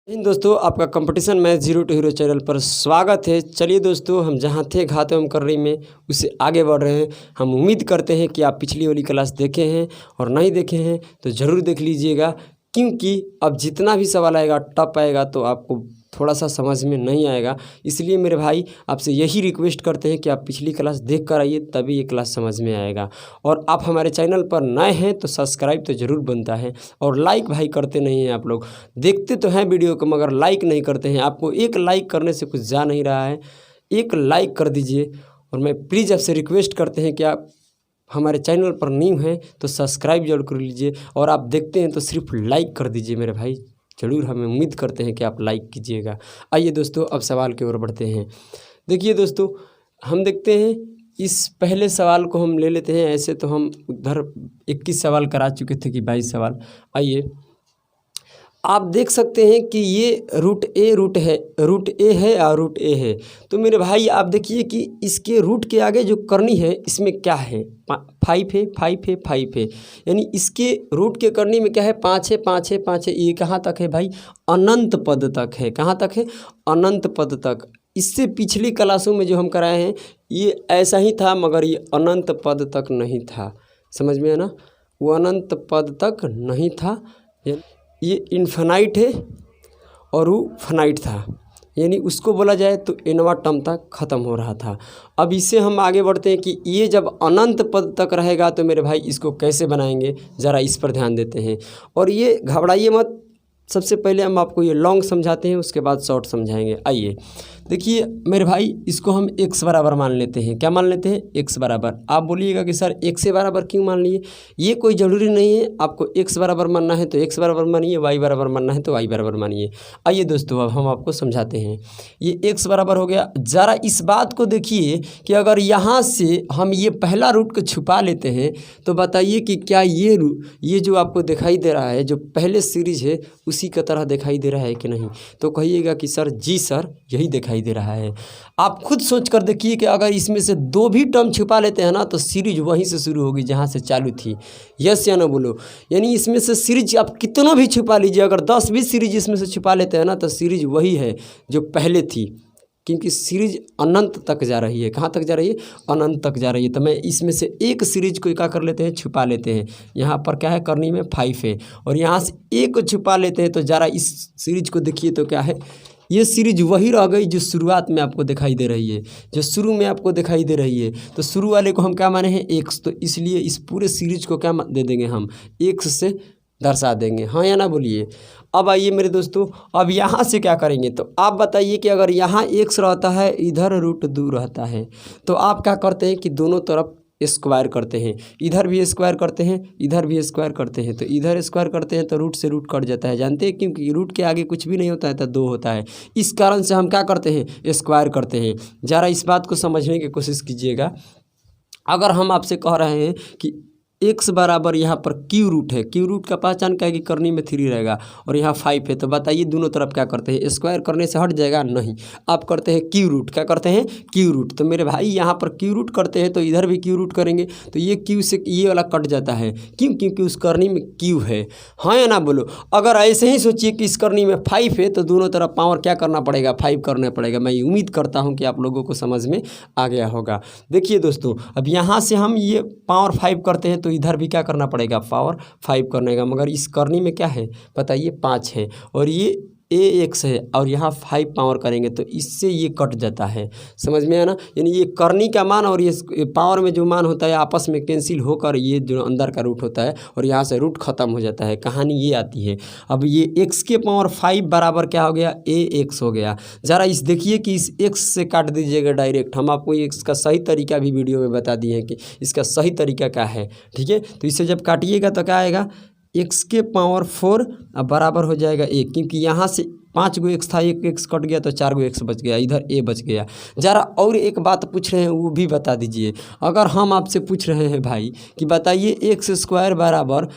इन दोस्तों आपका competition match zero to hero channel पर स्वागत है। चलिए दोस्तों, हम जहां थे घात एवं करनी में उससे आगे बढ़ रहे हैं। हम उम्मीद करते हैं कि आप पिछली वाली क्लास देखे हैं और नहीं देखे हैं तो ज़रूर देख लीजिएगा, क्योंकि अब जितना भी सवाल आएगा टफ आएगा तो आपको थोड़ा सा समझ में नहीं आएगा। इसलिए मेरे भाई आपसे यही रिक्वेस्ट करते हैं कि आप पिछली क्लास देख कर आइए, तभी ये क्लास समझ में आएगा। और आप हमारे चैनल पर नए हैं तो सब्सक्राइब तो ज़रूर बनता है, और लाइक भाई करते नहीं हैं। आप लोग देखते तो हैं वीडियो को मगर लाइक नहीं करते हैं। आपको एक लाइक करने से कुछ जा नहीं रहा है, एक लाइक कर दीजिए। और मैं प्लीज़ आपसे रिक्वेस्ट करते हैं कि आप हमारे चैनल पर न्यू हैं तो सब्सक्राइब जरूर कर लीजिए, और आप देखते हैं तो सिर्फ लाइक कर दीजिए मेरे भाई, ज़रूर। हमें उम्मीद करते हैं कि आप लाइक कीजिएगा। आइए दोस्तों, अब सवाल की ओर बढ़ते हैं। देखिए दोस्तों, हम देखते हैं इस पहले सवाल को हम ले लेते हैं। ऐसे तो हम उधर 21 सवाल करा चुके थे कि 22 सवाल। आइए, आप देख सकते हैं कि ये रूट ए है और रूट ए है। तो मेरे भाई आप देखिए कि इसके रूट के आगे जो करनी है इसमें क्या है, 5 है। यानी इसके रूट के करनी में क्या है, 5 है। ये कहाँ तक है भाई, अनंत पद तक है। कहाँ तक है, अनंत पद तक। इससे पिछली क्लासों में जो हम कराए हैं ये ऐसा ही था, मगर ये अनंत पद तक नहीं था। समझ में है ना, वो अनंत पद तक नहीं था। ये इन्फिनाइट है और वो फाइनाइट था, यानी उसको बोला जाए तो एनवा टर्म तक ख़त्म हो रहा था। अब इससे हम आगे बढ़ते हैं कि ये जब अनंत पद तक रहेगा तो मेरे भाई इसको कैसे बनाएंगे, ज़रा इस पर ध्यान देते हैं। और ये घबराइए मत, सबसे पहले हम आपको ये लॉन्ग समझाते हैं, उसके बाद शॉर्ट समझाएंगे। आइए देखिए मेरे भाई, इसको हम x बराबर मान लेते हैं। क्या मान लेते हैं, x बराबर। आप बोलिएगा कि सर x से बराबर क्यों मान लिए, ये कोई ज़रूरी नहीं है। आपको x बराबर मानना है तो x बराबर मानिए, y बराबर मानना है तो y बराबर मानिए। आइए दोस्तों, अब हम आपको समझाते हैं। ये x बराबर हो गया। ज़रा इस बात को देखिए कि अगर यहाँ से हम ये पहला रूट को छुपा लेते हैं तो बताइए कि क्या ये जो आपको दिखाई दे रहा है, जो पहले सीरीज है उसी का तरह दिखाई दे रहा है कि नहीं। तो कहिएगा कि सर जी सर, यही दिखाई दे रहा है। आप खुद सोच कर देखिए कि अगर इसमें से 2 भी टर्म छुपा लेते हैं ना तो सीरीज वहीं से शुरू होगी जहां से चालू थी। यस या ना बोलो। यानी इसमें से सीरीज आप कितना भी छुपा लीजिए, अगर 10 भी सीरीज इसमें से छुपा लेते हैं ना तो सीरीज वही है जो पहले थी, क्योंकि सीरीज अनंत तक जा रही है। कहाँ तक जा रही है, अनंत तक जा रही है। तो मैं इसमें से एक सीरीज को क्या कर लेते हैं, छुपा लेते हैं। यहाँ पर क्या है, करनी में 5 है, और यहाँ से एक को छुपा लेते हैं। तो ज़रा इस सीरीज को देखिए तो क्या है, ये सीरीज वही रह गई जो शुरुआत में आपको दिखाई दे रही है, जो शुरू में आपको दिखाई दे रही है। तो शुरू वाले को हम क्या माने हैं, x। तो इसलिए इस पूरे सीरीज को क्या दे देंगे, हम x से दर्शा देंगे। हाँ या ना बोलिए। अब आइए मेरे दोस्तों, अब यहाँ से क्या करेंगे, तो आप बताइए कि अगर यहाँ x रहता है, इधर रूट 2 रहता है, तो आप क्या करते हैं कि दोनों तरफ स्क्वायर करते हैं। इधर भी स्क्वायर करते हैं, इधर भी स्क्वायर करते हैं। तो इधर स्क्वायर करते हैं तो रूट से रूट कट जाता है। जानते हैं क्योंकि रूट के आगे कुछ भी नहीं होता है तो 2 होता है। इस कारण से हम क्या करते हैं, स्क्वायर करते हैं। ज़रा इस बात को समझने की कोशिश कीजिएगा। अगर हम आपसे कह रहे हैं कि x बराबर यहाँ पर क्यू रूट है, क्यू रूट का पहचान क्या है कि करनी में 3 रहेगा, और यहाँ 5 है, तो बताइए दोनों तरफ क्या करते हैं, स्क्वायर करने से हट जाएगा, नहीं। आप करते हैं क्यू रूट। क्या करते हैं, क्यू रूट। तो मेरे भाई यहाँ पर क्यू रूट करते हैं तो इधर भी क्यू रूट करेंगे, तो ये क्यू से ये वाला कट जाता है। क्यों, क्योंकि उस करनी में क्यू है। हाँ या ना बोलो। अगर ऐसे ही सोचिए कि इस करनी में 5 है तो दोनों तरफ पावर क्या करना पड़ेगा, 5 करना पड़ेगा। मैं उम्मीद करता हूँ कि आप लोगों को समझ में आ गया होगा। देखिए दोस्तों, अब यहाँ से हम ये पावर 5 करते हैं तो इधर भी क्या करना पड़ेगा, पावर 5 करने का। मगर इस करनी में क्या है बताइए, 5 है, और ये ax है, और यहाँ 5 पावर करेंगे तो इससे ये कट जाता है। समझ में आया ना। यानी ये करनी का मान और ये पावर में जो मान होता है आपस में कैंसिल होकर ये जो अंदर का रूट होता है और यहाँ से रूट ख़त्म हो जाता है। कहानी ये आती है। अब ये x के पावर 5 बराबर क्या हो गया, ax हो गया। ज़रा इस देखिए कि इस x से काट दीजिएगा डायरेक्ट। हम आपको इसका सही तरीका भी वीडियो में बता दिए हैं कि इसका सही तरीका क्या है, ठीक है। तो इसे जब काटिएगा तो क्या आएगा, x के पावर 4 बराबर हो जाएगा 1, क्योंकि यहाँ से 5 गो x था, 1 x कट गया तो 4 गो x बच गया, इधर a बच गया। ज़रा और एक बात पूछ रहे हैं वो भी बता दीजिए। अगर हम आपसे पूछ रहे हैं भाई कि बताइए x² बराबर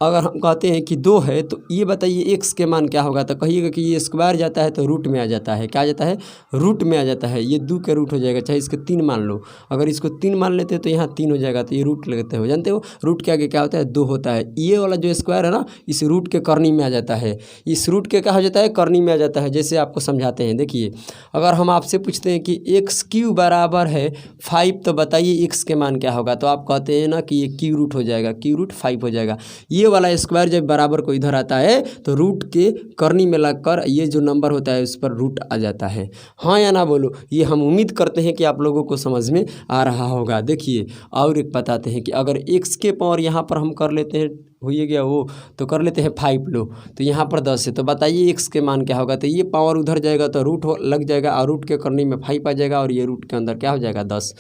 अगर हम कहते हैं कि 2 है तो ये बताइए x के मान क्या होगा, तो कहिएगा कि ये स्क्वायर जाता है तो रूट में आ जाता है, क्या आ जाता है, रूट में आ जाता है। ये 2 का रूट हो जाएगा, चाहे इसके 3 मान लो, अगर इसको 3 मान लेते हो तो यहाँ 3 हो जाएगा, तो ये रूट लेते हो, जानते हो रूट के आगे क्या होता है, 2 होता है। ये वाला जो स्क्वायर है ना, इस रूट के करनी में आ जाता है, इस रूट के क्या हो जाता है, करनी में आ जाता है। जैसे आपको समझाते हैं, देखिए अगर हम आपसे पूछते हैं कि x³ बराबर है 5, तो बताइए x के मान क्या होगा, तो आप कहते हैं ना कि ये क्यू रूट हो जाएगा, क्यू रूट 5 हो जाएगा। ये वाला स्क्वायर जब बराबर को इधर आता है तो रूट के करनी में लगकर ये जो नंबर होता है उस पर रूट आ जाता है। हाँ या ना बोलो, ये हम उम्मीद करते हैं कि आप लोगों को समझ में आ रहा होगा। देखिए और एक बताते हैं कि अगर x के पावर यहाँ पर हम कर लेते हैं, हो गया वो, तो कर लेते हैं 5 लो, तो यहाँ पर 10 है, तो बताइए x के मान क्या होगा, तो ये पावर उधर जाएगा तो रूट लग जाएगा और रूट के करनी में 5 आ जाएगा और ये रूट के अंदर क्या हो जाएगा, 10।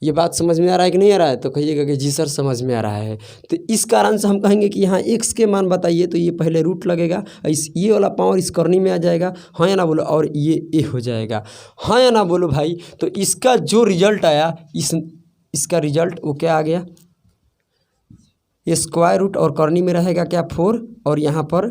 ये बात समझ में आ रहा है कि नहीं आ रहा है, तो कहिएगा कि जी सर समझ में आ रहा है। तो इस कारण से हम कहेंगे कि यहाँ x के मान बताइए, तो ये पहले रूट लगेगा, इस ये वाला पावर इस करनी में आ जाएगा, हाँ या ना बोलो, और ये a हो जाएगा, हाँ या ना बोलो भाई। तो इसका जो रिजल्ट आया, इसका रिजल्ट वो क्या आ गया, स्क्वायर रूट और करनी में रहेगा क्या 4, और यहाँ पर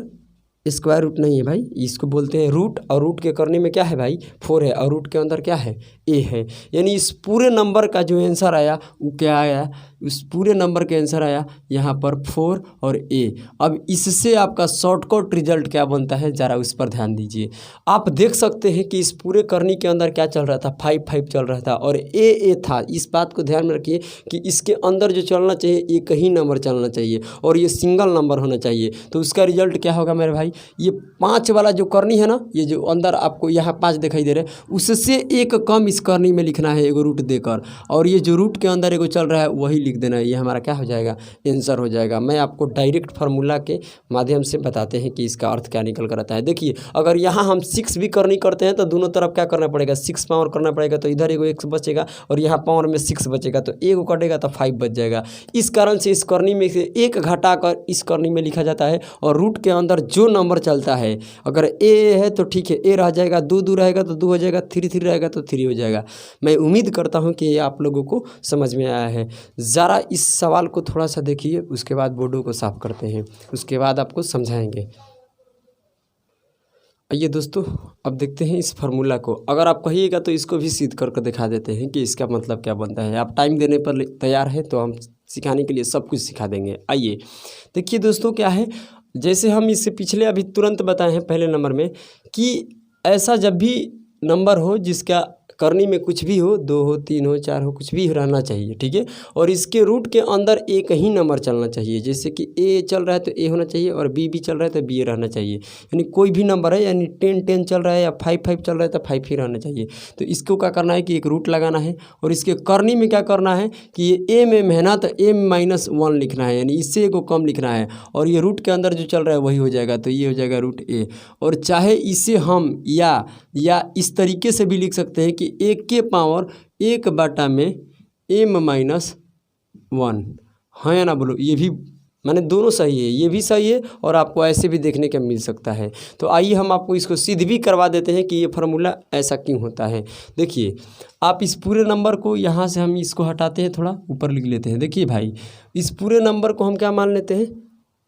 स्क्वायर रूट नहीं है भाई, इसको बोलते हैं रूट, और रूट के करने में क्या है भाई 4 है, और रूट के अंदर क्या है a है। यानी इस पूरे नंबर का जो आंसर आया वो क्या आया, उस पूरे नंबर का आंसर आया यहाँ पर 4 और a। अब इससे आपका शॉर्टकट रिजल्ट क्या बनता है, ज़रा उस पर ध्यान दीजिए। आप देख सकते हैं कि इस पूरे करनी के अंदर क्या चल रहा था, 5 चल रहा था और a था। इस बात को ध्यान में रखिए कि इसके अंदर जो चलना चाहिए एक ही नंबर चलना चाहिए और ये सिंगल नंबर होना चाहिए। तो उसका रिजल्ट क्या होगा मेरे भाई, ये 5 वाला जो करनी है ना, ये जो अंदर आपको यहाँ 5 दिखाई दे रहा है, उससे एक कम इस करनी में लिखना है एगो रूट देकर, और ये जो रूट के अंदर एगो चल रहा है वही लिख देना है। ये हमारा क्या हो जाएगा, आंसर हो जाएगा। मैं आपको डायरेक्ट फार्मूला के माध्यम से बताते हैं कि इसका अर्थ क्या निकल कर आता है। देखिए अगर यहाँ हम 6 भी करनी करते हैं तो दोनों तरफ क्या करना पड़ेगा, 6 पावर करना पड़ेगा, तो इधर एगो x बचेगा और यहाँ पावर में 6 बचेगा, तो एगो कटेगा तो 5 बच जाएगा। इस कारण से इस करनी में से एक घटाकर इस करनी में लिखा जाता है, और रूट के अंदर जो नंबर चलता है, अगर a है तो ठीक है, a रह जाएगा, 2 रहेगा तो 2 हो जाएगा, 3 रहेगा तो 3 हो जाएगा। मैं उम्मीद करता हूं कि ये आप लोगों को समझ में आया है। ज़रा इस सवाल को थोड़ा सा देखिए, उसके बाद बोर्डों को साफ करते हैं, उसके बाद आपको समझाएंगे। आइए दोस्तों अब देखते हैं इस फार्मूला को। अगर आप कहिएगा तो इसको भी सिद्ध करके दिखा देते हैं कि इसका मतलब क्या बनता है। आप टाइम देने पर तैयार हैं तो हम सिखाने के लिए सब कुछ सिखा देंगे। आइए देखिए दोस्तों क्या है, जैसे हम इससे पिछले अभी तुरंत बताए हैं पहले नंबर में कि ऐसा जब भी नंबर हो जिसका करनी में कुछ भी हो, 2 हो, 3 हो, 4 हो, कुछ भी रहना चाहिए, ठीक है, और इसके रूट के अंदर एक ही नंबर चलना चाहिए। जैसे कि a चल रहा है तो a होना चाहिए, और b भी चल रहा है तो b रहना चाहिए। यानी कोई भी नंबर है, यानी 10 चल रहा है या 5 चल रहा है तो 5 ही रहना चाहिए। तो इसको क्या करना है कि एक रूट लगाना है, और इसके करनी में क्या करना है कि ये a में है ना, तो a -1 लिखना है, यानी इससे को कम लिखना है, और ये रूट के अंदर जो चल रहा है वही हो जाएगा, तो ये हो जाएगा रूट a। और चाहे इसे हम या इस तरीके से भी लिख सकते हैं कि 1 के पावर 1/m -1, हाँ या ना बोलो, ये भी माने दोनों सही है, ये भी सही है और आपको ऐसे भी देखने का मिल सकता है। तो आइए हम आपको इसको सिद्ध भी करवा देते हैं कि ये फार्मूला ऐसा क्यों होता है। देखिए आप इस पूरे नंबर को यहाँ से हम इसको हटाते हैं, थोड़ा ऊपर लिख लेते हैं। देखिए भाई इस पूरे नंबर को हम क्या मान लेते हैं,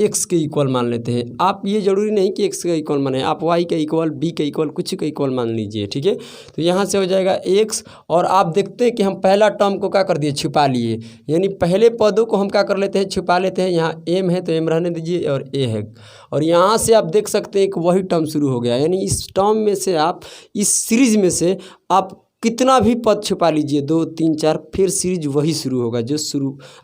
x के इक्वल मान लेते हैं। आप ये जरूरी नहीं कि x के इक्वल माने, आप y के इक्वल, b के इक्वल, कुछ के इक्वल मान लीजिए, ठीक है। तो यहाँ से हो जाएगा x, और आप देखते हैं कि हम पहला टर्म को क्या कर दिए, छुपा लिए, यानी पहले पदों को हम क्या कर लेते हैं, छुपा लेते हैं। यहाँ m है तो m रहने दीजिए, और a है, और यहाँ से आप देख सकते हैं कि वही टर्म शुरू हो गया। यानी इस टर्म में से आप, इस सीरीज में से आप कितना भी पद छुपा लीजिए, 2, 3, 4, फिर सीरीज वही शुरू होगा जो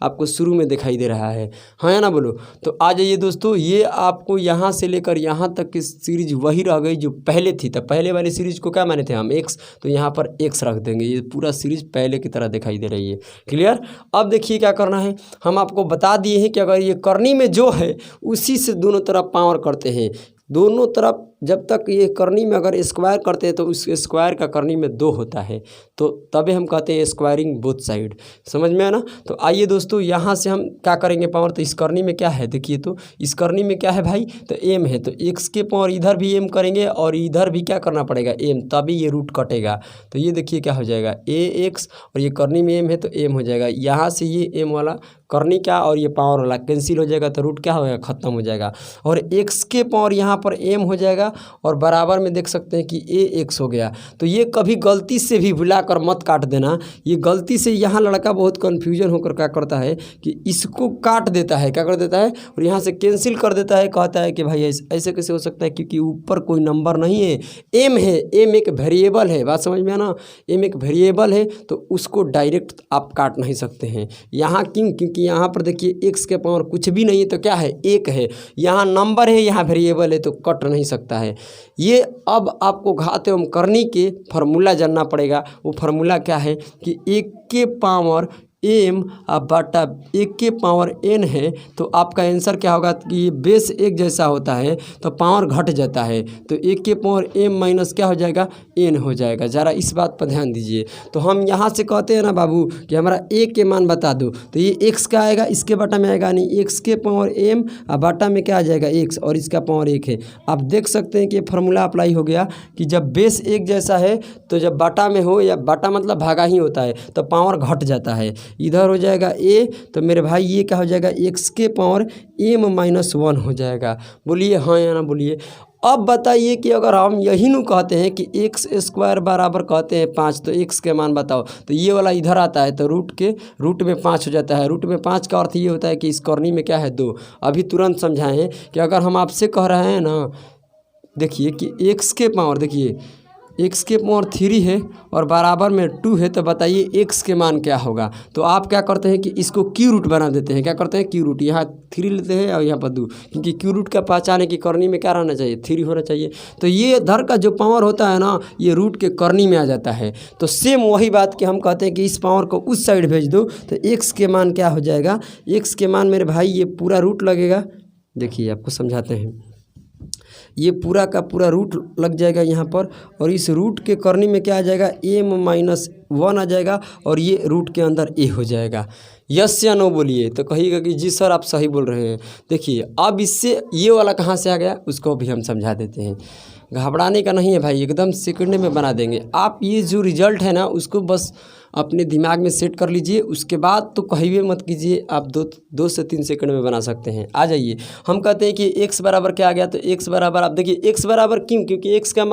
आपको शुरू में दिखाई दे रहा है, हाँ या ना बोलो। तो आ जाइए दोस्तों, ये आपको यहाँ से लेकर यहाँ तक की सीरीज वही रह गई जो पहले थी। तो पहले वाली सीरीज को क्या माने थे हम, x, तो यहाँ पर x रख देंगे। ये पूरा सीरीज पहले की तरह दिखाई दे रही है, क्लियर। अब देखिए क्या करना है, हम आपको बता दिए हैं कि अगर ये करनी में जो है उसी से दोनों तरफ पावर करते हैं, दोनों तरफ जब तक ये करनी में अगर स्क्वायर करते हैं तो उस स्क्वायर का करनी में 2 होता है, तो तभी हम कहते हैं स्क्वायरिंग बोथ साइड। समझ में आया ना। तो आइए दोस्तों यहाँ से हम क्या करेंगे पावर, तो इस करनी में क्या है देखिए, तो इस करनी में क्या है भाई, तो m है, तो x के पावर इधर भी m करेंगे और इधर भी क्या करना पड़ेगा m, तभी ये रूट कटेगा। तो ये देखिए क्या हो जाएगा ax, और ये करनी में m है तो m हो जाएगा। यहाँ से ये m वाला करनी क्या और ये पावर वाला कैंसिल हो जाएगा, तो रूट क्या हो जाएगा, ख़त्म हो जाएगा। और x के पावर यहाँ पर m हो जाएगा और बराबर में देख सकते हैं कि ax हो गया। तो ये कभी गलती से भी भुलाकर मत काट देना। ये गलती से यहाँ लड़का बहुत कन्फ्यूजन होकर क्या करता है कि इसको काट देता है, क्या कर देता है और यहाँ से कैंसिल कर देता है, कहता है कि भाई ऐसे कैसे हो सकता है, क्योंकि ऊपर कोई नंबर नहीं है, m है, m एक वेरिएबल है। बात समझ में आना, m एक वेरिएबल है तो उसको डायरेक्ट आप काट नहीं सकते हैं। यहाँ क्यों, क्योंकि यहाँ पर देखिए x के पावर कुछ भी नहीं है तो क्या है, 1 है, यहाँ नंबर है, यहाँ वेरिएबल है तो कट नहीं सकता है। ये अब आपको घात एवं करनी के फार्मूला जानना पड़ेगा। वो फार्मूला क्या है कि 1 के पावर m बटा 1 के पावर n है, तो आपका आंसर क्या होगा कि ये बेस एक जैसा होता है तो पावर घट जाता है, तो 1 के पावर m माइनस क्या हो जाएगा, n हो जाएगा। ज़रा इस बात पर ध्यान दीजिए। तो हम यहाँ से कहते हैं ना बाबू कि हमारा a के मान बता दो, तो ये x का आएगा, इसके बटा में आएगा नहीं, x के पावर m बटा में क्या आ जाएगा x, और इसका पावर 1 है। आप देख सकते हैं कि फार्मूला अप्लाई हो गया कि जब बेस एक जैसा है तो जब बटा में हो, या बटा मतलब भागा ही होता है, तो पावर घट जाता है। इधर हो जाएगा a, तो मेरे भाई ये क्या हो जाएगा, x के पावर m माइनस 1 हो जाएगा। बोलिए हाँ या ना बोलिए। अब बताइए कि अगर हम यही नहीं कहते हैं कि x स्क्वायर बराबर कहते हैं 5, तो x के मान बताओ, तो ये वाला इधर आता है तो रूट में 5 हो जाता है। रूट में 5 का अर्थ ये होता है कि इस करनी में क्या है, 2। अभी तुरंत समझाएं कि अगर हम आपसे कह रहे हैं ना, देखिए कि x के पावर, देखिए x के पावर 3 है और बराबर में 2 है, तो बताइए x के मान क्या होगा। तो आप क्या करते हैं कि इसको क्यू रूट बना देते हैं। क्या करते हैं, क्यू रूट, यहाँ 3 लेते हैं और यहाँ पर 2, क्योंकि क्यू रूट का पहचाने की करनी में क्या रहना चाहिए, 3 होना चाहिए। तो ये धर का जो पावर होता है ना, ये रूट के करनी में आ जाता है। तो सेम वही बात कि हम कहते हैं कि इस पावर को उस साइड भेज दो, तो x के मान क्या हो जाएगा, x के मान मेरे भाई ये पूरा रूट लगेगा। देखिए आपको समझाते हैं, ये पूरा का पूरा रूट लग जाएगा यहाँ पर, और इस रूट के करनी में क्या आ जाएगा, m माइनस 1 आ जाएगा, और ये रूट के अंदर a हो जाएगा। यस या नो बोलिए, तो कहिएगा कि जी सर आप सही बोल रहे हैं। देखिए अब इससे ये वाला कहाँ से आ गया, उसको भी हम समझा देते हैं। घबराने का नहीं है भाई, एकदम सेकंड में बना देंगे। आप ये जो रिजल्ट है ना, उसको बस अपने दिमाग में सेट कर लीजिए, उसके बाद तो कहीं भी मत कीजिए, आप 2 से 3 सेकंड में बना सकते हैं। आ जाइए, हम कहते हैं कि x बराबर क्या आ गया, तो x बराबर, आप देखिए x बराबर क्यों, क्योंकि x का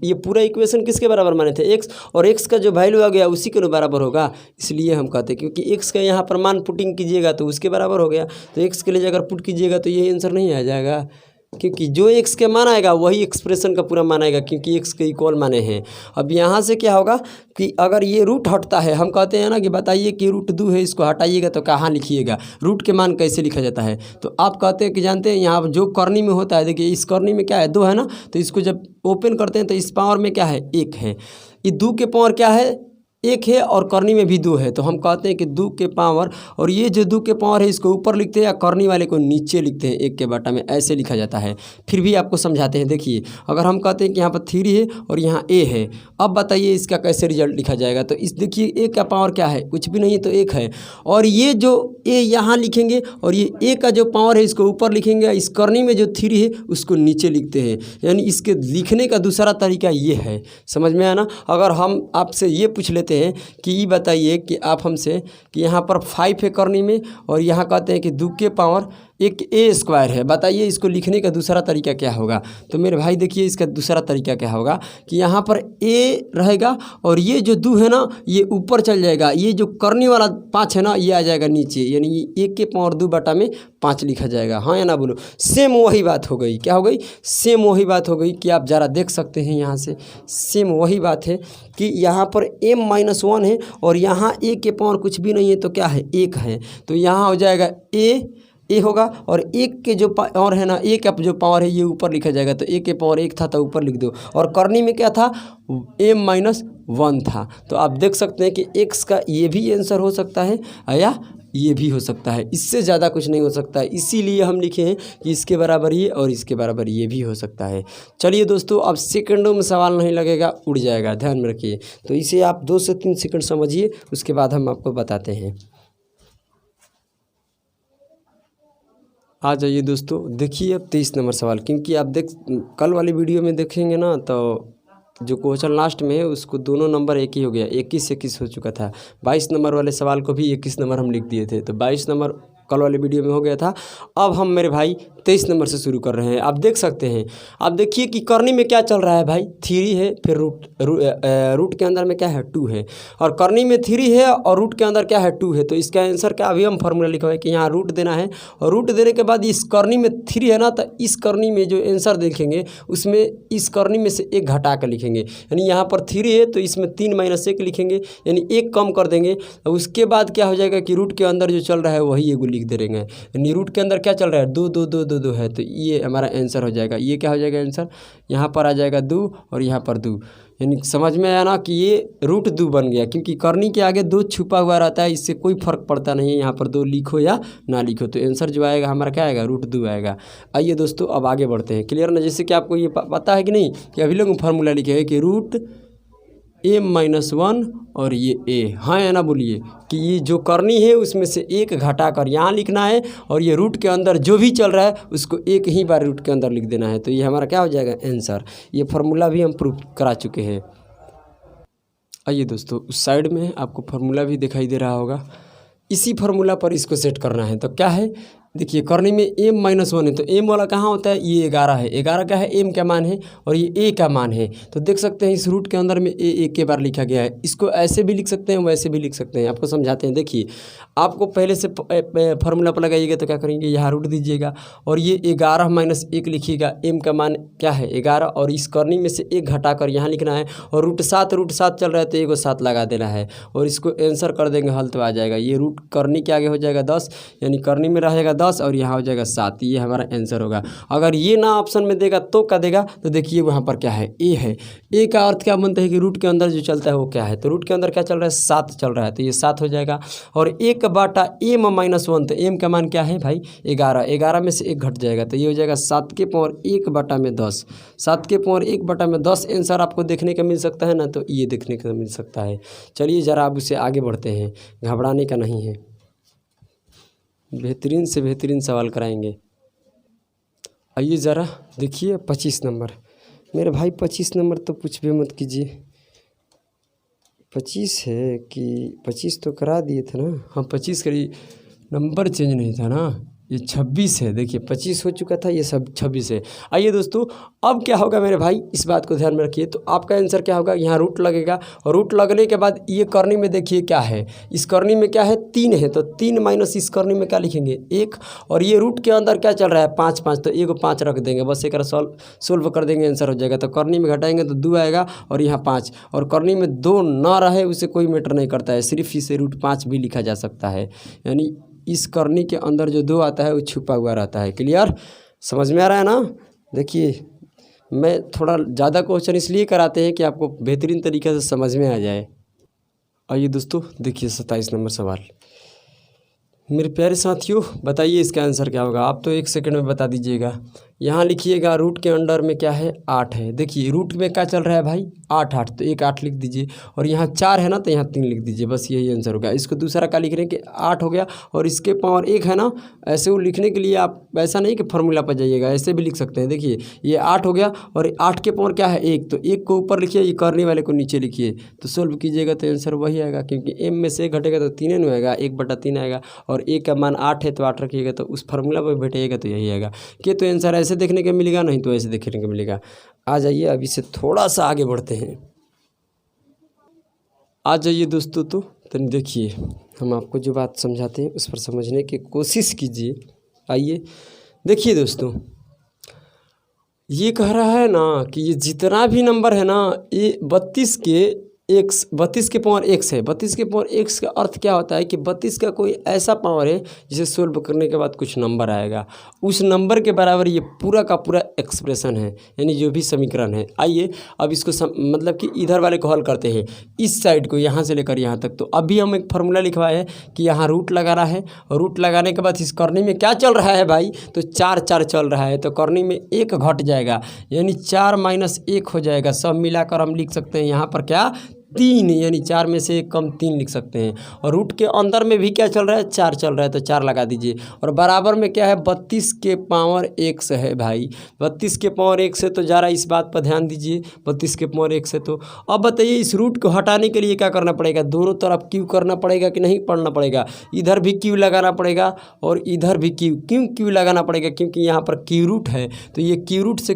ये पूरा इक्वेशन किसके बराबर माने थे, x, और x का जो वैल्यू आ गया उसी के बराबर होगा, इसलिए हम कहते हैं क्योंकि x का यहाँ पर मान पुटिंग कीजिएगा तो उसके बराबर हो गया। तो x के लिए अगर पुट कीजिएगा तो ये आंसर नहीं आ जाएगा, क्योंकि जो x के मान आएगा वही एक्सप्रेशन का पूरा मान आएगा, क्योंकि x के इक्वल माने हैं। अब यहाँ से क्या होगा कि अगर ये रूट हटता है, हम कहते हैं ना कि बताइए कि रूट 2 है, इसको हटाइएगा तो कहाँ लिखिएगा, रूट के मान कैसे लिखा जाता है। तो आप कहते हैं कि जानते हैं यहाँ जो करनी में होता है, देखिए इस करनी में क्या है, 2 है ना, तो इसको जब ओपन करते हैं तो इस पावर में क्या है, 1 है, ये 2 के पावर क्या है, 1 है, और करनी में भी 2 है, तो हम कहते हैं कि 2 के पावर, और ये जो 2 के पावर है इसको ऊपर लिखते हैं या करनी वाले को नीचे लिखते हैं, 1 के बटा में, ऐसे लिखा जाता है। फिर भी आपको समझाते हैं। देखिए अगर हम कहते हैं कि यहाँ पर 3 है और यहाँ a है, अब बताइए इसका कैसे रिजल्ट लिखा जाएगा। तो इस देखिए a का पावर क्या है, कुछ भी नहीं है, तो 1 है, और ये जो a यहाँ लिखेंगे और ये a का जो पावर है इसको ऊपर लिखेंगे, इस करनी में जो 3 है उसको नीचे लिखते हैं, यानी इसके लिखने का दूसरा तरीका ये है। समझ में आया ना। अगर हम आपसे ये पूछ लेते हैं कि ये बताइए कि आप हमसे कि यहाँ पर 5 है करनी में, और यहाँ कहते हैं कि 2 के पावर 1 a स्क्वायर है, बताइए इसको लिखने का दूसरा तरीका क्या होगा। तो मेरे भाई देखिए इसका दूसरा तरीका क्या होगा कि यहाँ पर a रहेगा और ये जो 2 है ना ये ऊपर चल जाएगा, ये जो करनी वाला 5 है ना ये आ जाएगा नीचे, यानी 1 के पावर 2 बटा में 5 लिखा जाएगा। हाँ या ना बोलो। सेम वही बात हो गई, क्या हो गई, सेम वही बात हो गई कि आप ज़रा देख सकते हैं यहाँ से, सेम वही बात है कि यहाँ पर m माइनस 1 है और यहाँ a के पावर कुछ भी नहीं है, तो क्या है, 1 है, तो यहाँ हो जाएगा a होगा, और 1 के जो पावर है ना, a का जो पावर है ये ऊपर लिखा जाएगा, तो a के पावर 1 था तो ऊपर लिख दो, और करनी में क्या था, m माइनस 1 था। तो आप देख सकते हैं कि x का ये भी आंसर हो सकता है या ये भी हो सकता है, इससे ज़्यादा कुछ नहीं हो सकता है। इसीलिए हम लिखे हैं कि इसके बराबर ये और इसके बराबर ये भी हो सकता है। चलिए दोस्तों, अब सेकंडों में सवाल नहीं लगेगा, उड़ जाएगा, ध्यान में रखिए। तो इसे आप 2 से 3 सेकंड समझिए, उसके बाद हम आपको बताते हैं। आ जाइए दोस्तों, देखिए अब 23 नंबर सवाल, क्योंकि आप कल वाली वीडियो में देखेंगे ना, तो जो क्वेश्चन लास्ट में है उसको दोनों नंबर एक ही हो गया, 21 हो चुका था। 22 नंबर वाले सवाल को भी 21 नंबर हम लिख दिए थे, तो 22 नंबर कल वाले वीडियो में हो गया था। अब हम मेरे भाई 23 नंबर से शुरू कर रहे हैं। आप देख सकते हैं, आप देखिए कि करनी में क्या चल रहा है भाई, 3 है, फिर रूट के अंदर में क्या है, 2 है, और करनी में 3 है और रूट के अंदर क्या है, 2 है। तो इसका आंसर क्या, अभी हम फार्मूला लिखा है कि यहाँ रूट देना है, और रूट देने के बाद इस करनी में 3 है ना, तो इस करनी में जो आंसर देखेंगे उसमें इस करनी में से 1 घटा कर लिखेंगे। यानी यहाँ पर 3 है तो इसमें 3 - 1 लिखेंगे, यानी 1 कम कर देंगे। उसके बाद क्या हो जाएगा कि रूट के अंदर जो चल रहा है वही एगो लिख दे रहेंगे। यानी रूट के अंदर क्या चल रहा है, 2 2 2 2 2 है, तो ये हमारा आंसर हो जाएगा। ये क्या हो जाएगा आंसर, यहाँ पर आ जाएगा 2 और यहाँ पर 2। यानी समझ में आया ना कि ये रूट 2 बन गया, क्योंकि करनी के आगे 2 छुपा हुआ रहता है, इससे कोई फर्क पड़ता नहीं है यहाँ पर 2 लिखो या ना लिखो। तो आंसर जो आएगा हमारा क्या आएगा, रूट 2 आएगा। आइए दोस्तों, अब आगे बढ़ते हैं। क्लियर ना, जैसे कि आपको ये पता है कि नहीं कि अभी लोग फार्मूला लिखे हैं कि रूट a-1 और ये a, हाँ या ना बोलिए कि ये जो करनी है उसमें से 1 घटा कर यहाँ लिखना है, और ये रूट के अंदर जो भी चल रहा है उसको 1 ही बार रूट के अंदर लिख देना है। तो ये हमारा क्या हो जाएगा आंसर। ये फार्मूला भी हम प्रूफ करा चुके हैं। आइए दोस्तों, उस साइड में आपको फार्मूला भी दिखाई दे रहा होगा, इसी फार्मूला पर इसको सेट करना है। तो क्या है, देखिए करनी में m-1 है, तो m वाला कहाँ होता है, ये 11 है। 11 क्या है, m का मान है, और ये a का मान है। तो देख सकते हैं इस रूट के अंदर में a 1 के बार लिखा गया है। इसको ऐसे भी लिख सकते हैं, वैसे भी लिख सकते हैं। आपको समझाते हैं। देखिए, आपको पहले से फार्मूला पर लगाइएगा तो क्या करेंगे, यहाँ रूट दीजिएगा और ये 11 - 1 लिखिएगा। m का मान क्या है 11, और इस करनी में से 1 घटा कर यहाँ लिखना है, और रूट 7 चल रहा है तो एगो 7 लगा देना है, और इसको आंसर कर देंगे हल, तो आ जाएगा। ये रूट करनी के आगे हो जाएगा 10, यानी करनी में रहेगा 10 और यहाँ हो जाएगा 7। ये हमारा आंसर होगा। अगर ये ना ऑप्शन में देगा तो क्या देगा, तो देखिए वहाँ पर क्या है, ए है। ए का अर्थ क्या बनता है कि रूट के अंदर जो चलता है वो क्या है, तो रूट के अंदर क्या चल रहा है, 7 चल रहा है, तो ये 7 हो जाएगा। और 1 बटा m-1, तो m का मान क्या है भाई 11, 11 में से 1 घट जाएगा, तो ये हो जाएगा 7 के पावर 1 बटा में 10। 7 के पावर 1 बटा में 10 आंसर आपको देखने का मिल सकता है ना, तो ये देखने का मिल सकता है। चलिए ज़रा अब उसे आगे बढ़ते हैं, घबराने का नहीं है, बेहतरीन से बेहतरीन सवाल कराएंगे। आइए ज़रा देखिए 25 नंबर, मेरे भाई 25 नंबर तो कुछ भी मत कीजिए। 25 है कि 25 तो करा दिए थे ना, हाँ 25 करिए, नंबर चेंज नहीं था ना, ये 26 है। देखिए 25 हो चुका था, ये सब 26 है। आइए दोस्तों, अब क्या होगा मेरे भाई, इस बात को ध्यान में रखिए। तो आपका आंसर क्या होगा, यहाँ रूट लगेगा, और रूट लगने के बाद ये करनी में देखिए क्या है, इस करनी में क्या है 3 है, तो 3 माइनस इस करनी में क्या लिखेंगे 1, और ये रूट के अंदर क्या चल रहा है 5 5, तो एगो 5 रख देंगे, बस एक सोल्व कर देंगे, आंसर हो जाएगा। तो करनी में घटाएंगे तो 2 आएगा, और यहाँ 5, और करनी में 2 ना रहे उसे कोई मैटर नहीं करता है, सिर्फ इसे रूट 5 भी लिखा जा सकता है। यानी इस करनी के अंदर जो 2 आता है वो छुपा हुआ रहता है। क्लियर, समझ में आ रहा है ना। देखिए, मैं थोड़ा ज़्यादा क्वेश्चन इसलिए कराते हैं कि आपको बेहतरीन तरीके से समझ में आ जाए। आइए दोस्तों देखिए 27 नंबर सवाल, मेरे प्यारे साथियों बताइए इसका आंसर क्या होगा। आप तो 1 सेकंड में बता दीजिएगा। यहाँ लिखिएगा रूट के अंडर में क्या है 8 है। देखिए रूट में क्या चल रहा है भाई 8 8, तो 1 8 लिख दीजिए, और यहाँ 4 है ना तो यहाँ 3 लिख दीजिए, बस यही आंसर होगा। इसको दूसरा क्या लिख रहे हैं कि 8 हो गया, और इसके पावर 1 है ना, ऐसे वो लिखने के लिए आप ऐसा नहीं कि फार्मूला पर जाइएगा, ऐसे भी लिख सकते हैं। देखिए ये 8 हो गया, और 8 के पावर क्या है 1, तो 1 को ऊपर लिखिए, ये करने वाले को नीचे लिखिए, तो सोल्व कीजिएगा तो आंसर वही आएगा, क्योंकि m में से 1 घटेगा तो 3 नहीं आएगा, 1/3 आएगा, और a का मान 8 है तो 8 रखिएगा, तो उस फार्मूला पर बैठिएगा तो यही आएगा। कि तो आंसर ऐसे देखने को मिलेगा, नहीं तो ऐसे देखने को मिलेगा। आ जाइए अभी से थोड़ा सा आगे बढ़ते हैं। आ जाइए दोस्तों, तो देखिए हम आपको जो बात समझाते हैं उस पर समझने की कोशिश कीजिए। आइए देखिए दोस्तों, ये कह रहा है ना कि ये जितना भी नंबर है ना, ये 32 के एक्स 32 के पावर एक्स है। 32 के पावर एक्स का अर्थ क्या होता है कि 32 का कोई ऐसा पावर है जिसे सोल्व करने के बाद कुछ नंबर आएगा, उस नंबर के बराबर ये पूरा का पूरा एक्सप्रेशन है, यानी जो भी समीकरण है। आइए अब इसको मतलब कि इधर वाले को हल करते हैं, इस साइड को यहाँ से लेकर यहाँ तक। तो अभी हम एक फार्मूला लिखवाए हैं कि यहाँ रूट लगाना है, और रूट लगाने के बाद इस करनी में क्या चल रहा है भाई, तो 4 4 चल रहा है, तो करनी में 1 घट जाएगा, यानी 4 - 1 हो जाएगा। सब मिलाकर हम लिख सकते हैं यहाँ पर क्या 3, यानी 4 में से 1 कम 3 लिख सकते हैं। और रूट के अंदर में भी क्या चल रहा है, 4 चल रहा है, तो 4 लगा दीजिए। और बराबर में क्या है 32 के पावर एक्स है भाई, 32 के पावर एक्स है। तो ज़रा इस बात पर ध्यान दीजिए, 32 के पावर एक्स है। तो अब बताइए इस रूट को हटाने के लिए क्या करना पड़ेगा, दोनों तरफ क्यू करना पड़ेगा कि नहीं पढ़ना पड़ेगा, इधर भी क्यू लगाना पड़ेगा और इधर भी क्यू। क्यों क्यू लगाना पड़ेगा, क्योंकि यहाँ पर क्यू रूट है, तो ये क्यू रूट से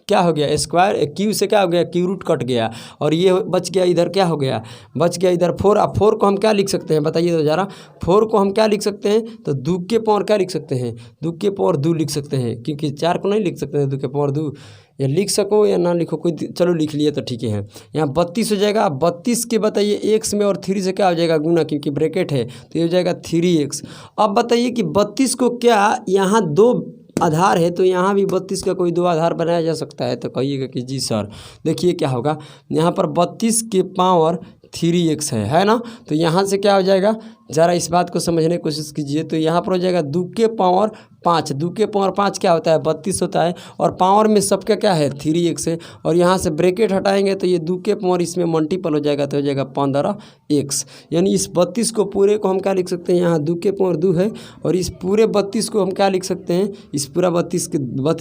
क्या हो गया स्क्वायर, क्यू से क्या हो गया क्यू रूट कट गया, और ये बच गया इधर क्या हो गया, बच गया इधर 4। अब 4 को हम क्या लिख सकते हैं बताइए तो ज़रा, 4 को हम क्या लिख सकते हैं, तो 2 के पावर क्या लिख सकते हैं, 2 के पावर 2 लिख सकते हैं, क्योंकि 4 को नहीं लिख सकते हैं 2 के पावर 2, या लिख सको या ना लिखो कोई, चलो लिख लिए तो ठीक है। यहाँ 32 हो जाएगा, 32 के बताइए एक्स में और 3 से क्या हो जाएगा गुना, क्योंकि ब्रैकेट है, तो ये हो जाएगा 3x। अब बताइए कि 32 को क्या यहाँ 2 आधार है, तो यहाँ भी 32 का कोई 2 आधार बनाया जा सकता है, तो कहिएगा कि जी सर। देखिए क्या होगा, यहाँ पर 32 के पावर 3x है ना, तो यहाँ से क्या हो जाएगा, ज़रा इस बात को समझने की कोशिश कीजिए। तो यहाँ पर हो जाएगा 2 के पावर 5, 2 के पावर 5 क्या होता है 32 होता है, और पावर में सबका क्या है 3x है, और यहाँ से ब्रैकेट हटाएंगे तो ये 2 के पावर इसमें मल्टीपल हो जाएगा, तो हो जाएगा 15x। यानी इस 32 को पूरे को हम क्या लिख सकते हैं, यहाँ 2 के पावर 2 है, और इस पूरे 32 को हम क्या लिख सकते हैं, इस पूरा 32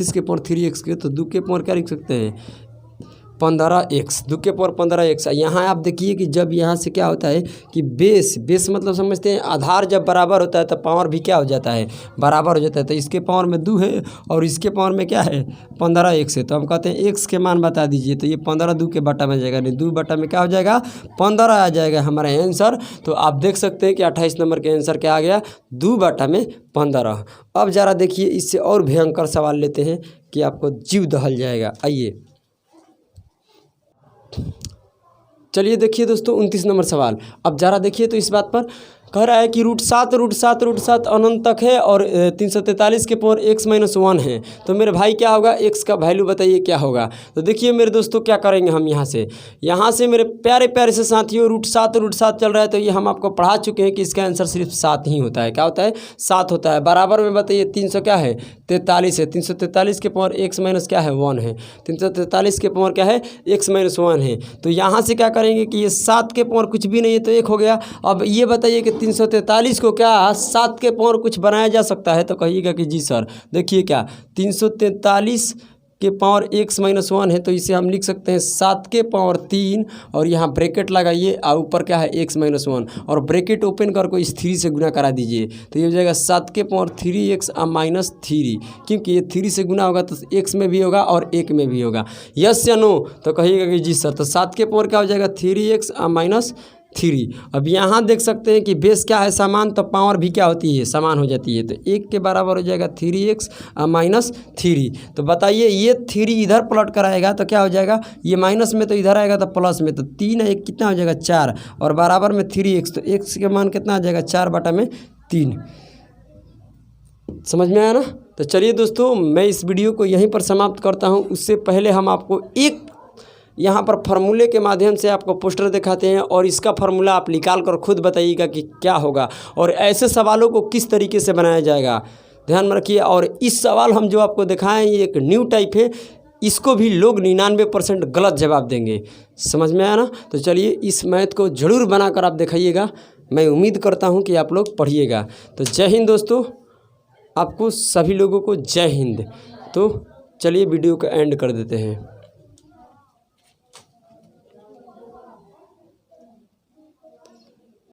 के पावर 3x के, तो 2 के पावर क्या लिख सकते हैं 15x, 2 के पावर 15x। यहाँ आप देखिए कि जब यहाँ से क्या होता है कि बेस मतलब समझते हैं, आधार जब बराबर होता है तो पावर भी क्या हो जाता है बराबर हो जाता है। तो इसके पावर में 2 है और इसके पावर में क्या है 15x है, तो हम कहते हैं x के मान बता दीजिए, तो ये 15 2 के बटा में जाएगा, नहीं 2 बटा में क्या हो जाएगा 15 आ जाएगा हमारा आंसर। तो आप देख सकते हैं कि 28 नंबर के आंसर क्या आ गया 2 बटा में 15। अब ज़रा देखिए इससे और भयंकर सवाल लेते हैं कि आपको जीव दहल जाएगा। आइए चलिए देखिए दोस्तों 29 नंबर सवाल। अब ज़रा देखिए तो इस बात पर कह रहा है कि √7 अनंत तक है और 343 के पावर x - 1 है, तो मेरे भाई क्या होगा x का वैल्यू बताइए क्या होगा। तो देखिए मेरे दोस्तों क्या करेंगे हम यहाँ से मेरे प्यारे प्यारे से साथियों √7 चल रहा है, तो ये हम आपको पढ़ा चुके हैं कि इसका आंसर सिर्फ 7 ही होता है। क्या होता है 7 होता है। बराबर में बताइए 300 क्या है 43 है, 343 के पावर x - क्या है 1 है, 343 के पावर क्या है x - 1 है। तो यहाँ से क्या करेंगे कि ये 7 के पावर कुछ भी नहीं है तो 1 हो गया। अब ये बताइए कि 343 को क्या 7 के पावर कुछ बनाया जा सकता है, तो कहिएगा कि जी सर। देखिए क्या 343 के पावर x - 1 है, तो इसे हम लिख सकते हैं 7 के पावर 3, और यहाँ ब्रैकेट लगाइए और ऊपर क्या है x - 1, और ब्रैकेट ओपन कर को इस 3 से गुना करा दीजिए, तो ये हो जाएगा 7 के पावर 3x - 3, क्योंकि ये 3 से गुना होगा तो x में भी होगा और 1 में भी होगा। यस या नो, तो कहिएगा कि जी सर। तो 7 के पावर क्या हो जाएगा 3x - 3। अब यहाँ देख सकते हैं कि बेस क्या है समान, तो पावर भी क्या होती है समान हो जाती है, तो 1 के बराबर हो जाएगा 3x - 3। तो बताइए ये 3 इधर पलट कर आएगा तो क्या हो जाएगा, ये माइनस में तो इधर आएगा तो प्लस में, तो 3 1 कितना हो जाएगा 4, और बराबर में 3x, तो x के मान कितना आ जाएगा 4 बटा में 3। समझ में आया ना। तो चलिए दोस्तों मैं इस वीडियो को यहीं पर समाप्त करता हूँ। उससे पहले हम आपको एक यहाँ पर फार्मूले के माध्यम से आपको पोस्टर दिखाते हैं, और इसका फार्मूला आप निकाल कर खुद बताइएगा कि क्या होगा, और ऐसे सवालों को किस तरीके से बनाया जाएगा ध्यान में रखिए। और इस सवाल हम जो आपको दिखाएं ये एक न्यू टाइप है, इसको भी लोग 99% गलत जवाब देंगे। समझ में आया ना। तो चलिए इस मैथ को ज़रूर बनाकर आप दिखाइएगा, मैं उम्मीद करता हूँ कि आप लोग पढ़िएगा। तो जय हिंद दोस्तों, आपको सभी लोगों को जय हिंद। तो चलिए वीडियो को एंड कर देते हैं।